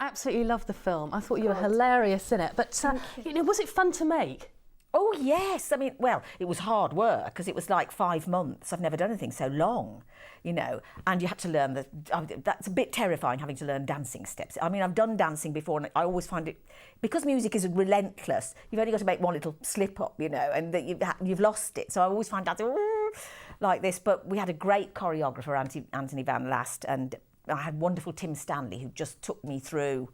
absolutely loved the film. I thought you were hilarious in it. But, was it fun to make? Oh, yes. I mean, well, it was hard work because it was like 5 months. I've never done anything so long, and you had to learn that's a bit terrifying, having to learn dancing steps. I mean, I've done dancing before, and I always find it, because music is relentless, you've only got to make one little slip up, and that you've lost it. So I always find dancing like this. But we had a great choreographer, Anthony Van Last, and I had wonderful Tim Stanley, who just took me through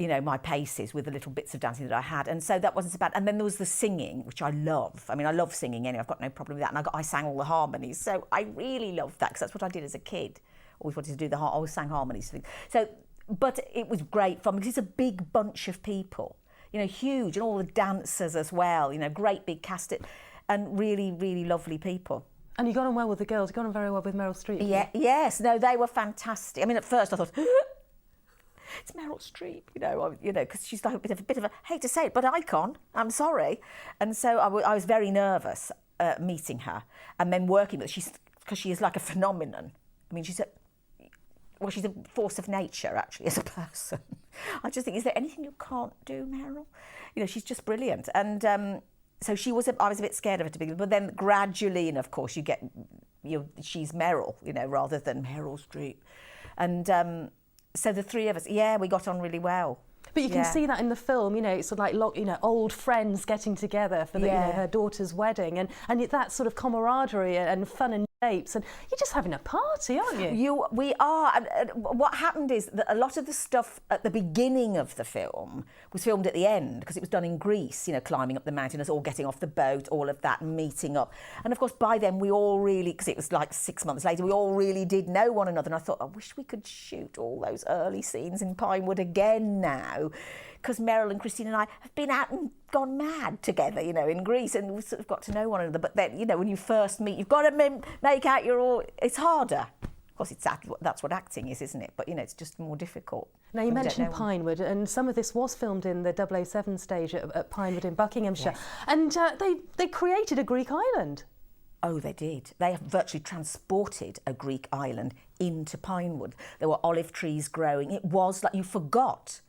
my paces with the little bits of dancing that I had. And so that wasn't so bad. And then there was the singing, which I love. I mean, I love singing anyway. I've got no problem with that. And I sang all the harmonies. So I really loved that, because that's what I did as a kid. Always wanted to do I always sang harmonies. So, but it was great fun, because it's a big bunch of people, huge, and all the dancers as well, great big cast, and really, really lovely people. And you got on well with the girls. You got on very well with Meryl Streep. Yeah, yes. No, they were fantastic. I mean, at first I thought, it's Meryl Streep, because she's like a bit of a, hate to say it, but icon. I'm sorry. And so I was very nervous meeting her, and then working with her, because she is like a phenomenon. I mean, she's a force of nature, actually, as a person. I just think, is there anything you can't do, Meryl? She's just brilliant. And so I was a bit scared of her to begin with, but then gradually, and of course, she's Meryl, rather than Meryl Streep. And so the three of us, we got on really well. But you can see that in the film, it's sort of like, old friends getting together for her daughter's wedding, and that sort of camaraderie and fun and shapes, and you're just having a party, aren't you? We are. And what happened is that a lot of the stuff at the beginning of the film was filmed at the end, because it was done in Greece, climbing up the mountain, us all getting off the boat, all of that, meeting up. And of course, by then we all really, because it was like 6 months later, we all really did know one another. And I thought, I wish we could shoot all those early scenes in Pinewood again now, because Meryl and Christine and I have been out and gone mad together, in Greece, and we've sort of got to know one another. But then, when you first meet, you've got to make out it's harder. Of course, that's what acting is, isn't it? But, it's just more difficult. Now, you mentioned Pinewood, and some of this was filmed in the 007 stage at Pinewood in Buckinghamshire. Yes. And they created a Greek island. Oh, they did. They have virtually transported a Greek island into Pinewood. There were olive trees growing. It was like you forgot.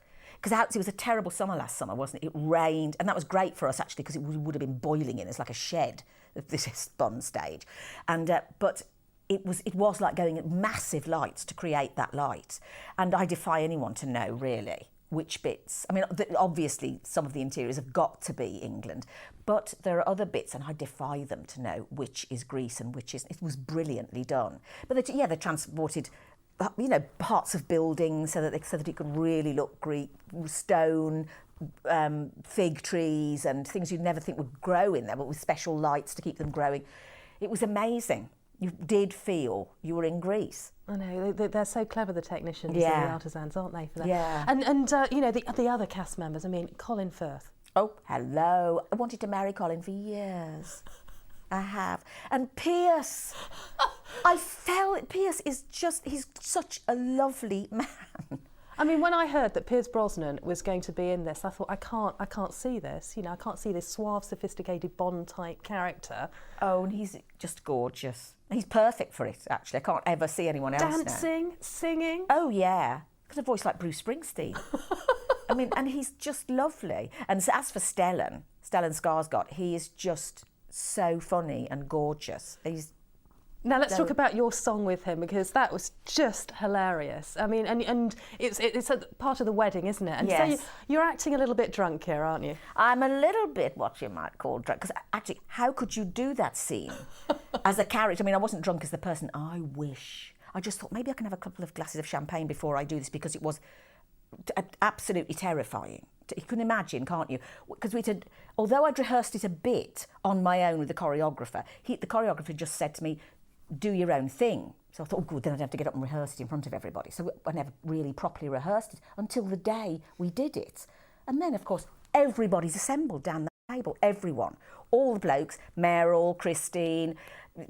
Because it was a terrible summer last summer, wasn't it? It rained, and that was great for us, actually, because it would have been boiling in. It's like a shed, this spun stage. And but it was like going at massive lights to create that light. And I defy anyone to know, really, which bits. I mean, obviously, some of the interiors have got to be England, but there are other bits, and I defy them to know which is Greece and which isn't. It was brilliantly done. But they transported parts of buildings so that it could really look Greek, stone, fig trees and things you'd never think would grow in there, but with special lights to keep them growing. It was amazing. You did feel you were in Greece. I know, they're so clever, the technicians and the artisans, aren't they, for that? Yeah. And the other cast members, I mean, Colin Firth. Oh, hello. I wanted to marry Colin for years. I have. And Pierce, Pierce is he's such a lovely man. I mean, when I heard that Pierce Brosnan was going to be in this, I thought, I can't see this. I can't see this suave, sophisticated Bond-type character. Oh, and he's just gorgeous. He's perfect for it, actually. I can't ever see anyone else now. Dancing, singing. Oh, yeah. Got a voice like Bruce Springsteen. I mean, and he's just lovely. And so as for Stellan Skarsgård, he is just so funny and gorgeous. Now let's talk about your song with him, because that was just hilarious. I mean, and it's a part of the wedding, isn't it? And yes. So you're acting a little bit drunk here, aren't you? I'm a little bit what you might call drunk, because actually, how could you do that scene as a character? I mean, I wasn't drunk as the person. I wish. I just thought maybe I can have a couple of glasses of champagne before I do this, because it was absolutely terrifying. You can imagine, can't you? Because although I'd rehearsed it a bit on my own with the choreographer, the choreographer just said to me, do your own thing. So I thought, oh, good, then I'd have to get up and rehearse it in front of everybody. So I never really properly rehearsed it until the day we did it. And then, of course, everybody's assembled down the table, everyone. All the blokes, Meryl, Christine,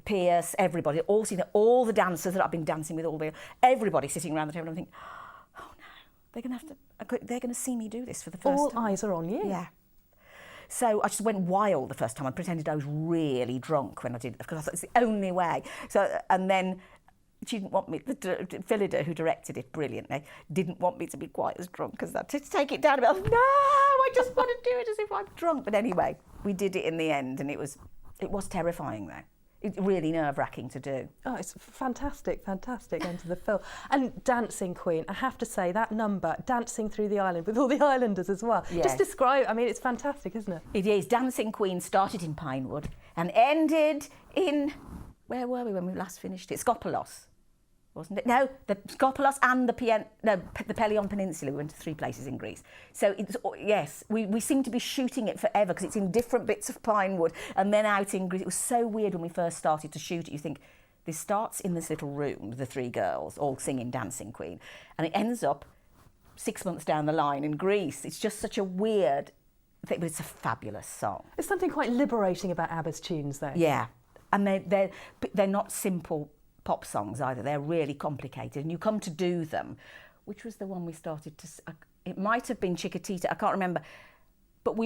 Pierce, everybody, all the dancers that I've been dancing with, everybody sitting around the table, and I'm thinking, oh no, they're going to see me do this for the first time. All eyes are on you. Yeah. So I just went wild the first time. I pretended I was really drunk when I did it, because I thought it's the only way. So, and then she didn't want me, Phillida, who directed it brilliantly, didn't want me to be quite as drunk as that, to take it down a bit. No, I just want to do it as if I'm drunk. But anyway, we did it in the end, and it was terrifying though. It's really nerve-wracking to do. Oh, it's fantastic end to the film. And Dancing Queen, I have to say, that number, dancing through the island with all the islanders as well. Yes. Just describe, I mean, it's fantastic, isn't it? It is. Dancing Queen started in Pinewood and ended in, where were we when we last finished it? Skopelos, wasn't it? No, the Skopelos and the Pelion Peninsula. We went to 3 places in Greece. So, yes, we seem to be shooting it forever because it's in different bits of Pinewood and then out in Greece. It was so weird when we first started to shoot it. You think, this starts in this little room, the 3 girls all singing Dancing Queen, and it ends up 6 months down the line in Greece. It's just such a weird thing, but it's a fabulous song. There's something quite liberating about ABBA's tunes, though. Yeah, and they're not simple pop songs either. They're really complicated, and you come to do them. Which was the one we started to? It might have been Chiquitita. I can't remember. But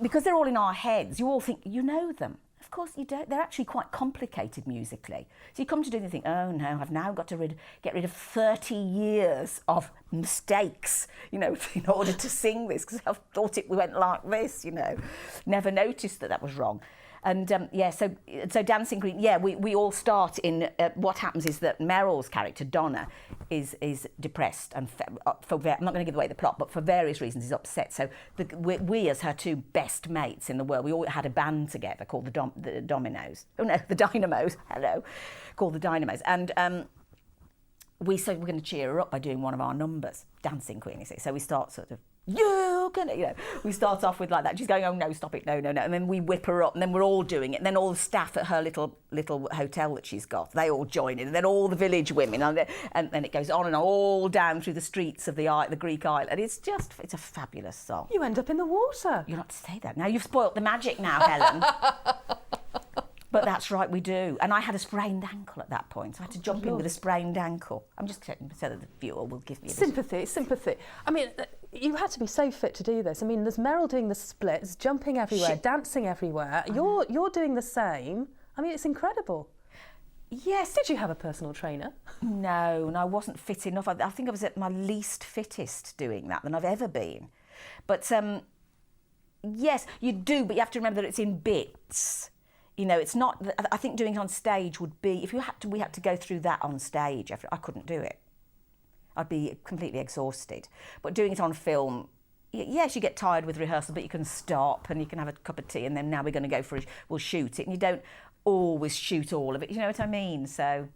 because they're all in our heads, you all think you know them. Of course you don't. They're actually quite complicated musically. So you come to do them and think, oh no, I've now got to get rid of 30 years of mistakes, in order to sing this, because I thought it went like this, Never noticed that was wrong. And so Dancing Queen, we all start in, what happens is that Meryl's character, Donna, is depressed and I'm not going to give away the plot, but for various reasons is upset. So we as her 2 best mates in the world, we all had a band together called the Dominoes. Oh no, the Dynamos, hello, called the Dynamos. And we said we're going to cheer her up by doing one of our numbers, Dancing Queen, you see. So we start sort of, we start off with like that. She's going, oh no, stop it, no. And then we whip her up, and then we're all doing it. And then all the staff at her little hotel that she's got, they all join in. And then all the village women, and then it goes on and on, all down through the streets of the Greek island. It's a fabulous song. You end up in the water. You're not to say that. Now you've spoilt the magic now, Helen. But that's right, we do. And I had a sprained ankle at that point, so I had to jump in with a sprained ankle. I'm just checking so that the viewer will give me sympathy. I mean, you had to be so fit to do this. I mean, there's Meryl doing the splits, jumping everywhere, dancing everywhere. You're doing the same. I mean, it's incredible. Yes. Did you have a personal trainer? No, and I wasn't fit enough. I think I was at my least fittest doing that than I've ever been. But yes, you do, but you have to remember that it's in bits. It's not. I think doing it on stage would be, we had to go through that on stage. I couldn't do it. I'd be completely exhausted. But doing it on film, yes, you get tired with rehearsal, but you can stop and you can have a cup of tea, and then now we're going to we'll shoot it, and you don't always shoot all of it. You know what I mean? So.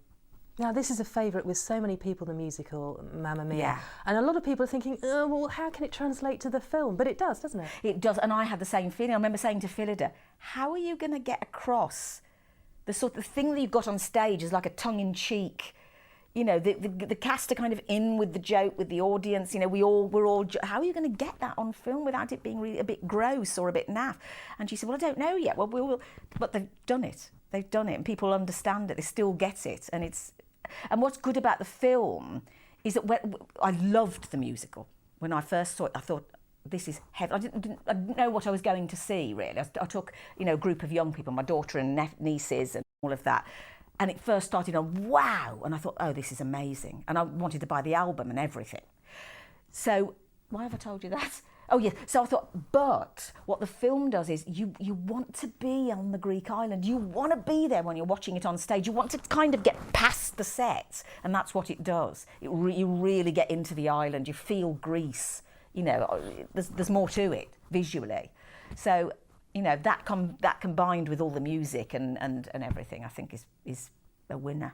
Now, this is a favourite with so many people, the musical Mamma Mia. Yeah. And a lot of people are thinking, oh, well, how can it translate to the film? But it does, doesn't it? It does, and I had the same feeling. I remember saying to Phillida, how are you going to get across the sort of thing that you've got on stage is like a tongue-in-cheek, the cast are kind of in with the joke, with the audience, we're all, how are you going to get that on film without it being really a bit gross or a bit naff? And she said, well, I don't know yet. Well, we'll, but they've done it, and people understand it, they still get it, and what's good about the film is that I loved the musical. When I first saw it, I thought, this is heaven. I didn't know what I was going to see, really. I took, a group of young people, my daughter and nieces and all of that. And it first started on, wow. And I thought, oh, this is amazing. And I wanted to buy the album and everything. So, why have I told you that? Oh, yes. So I thought, but what the film does is you want to be on the Greek island. You want to be there when you're watching it on stage. You want to kind of get past the set. And that's what it does. You really get into the island. You feel Greece. There's more to it visually. So, that combined with all the music and everything, I think is a winner.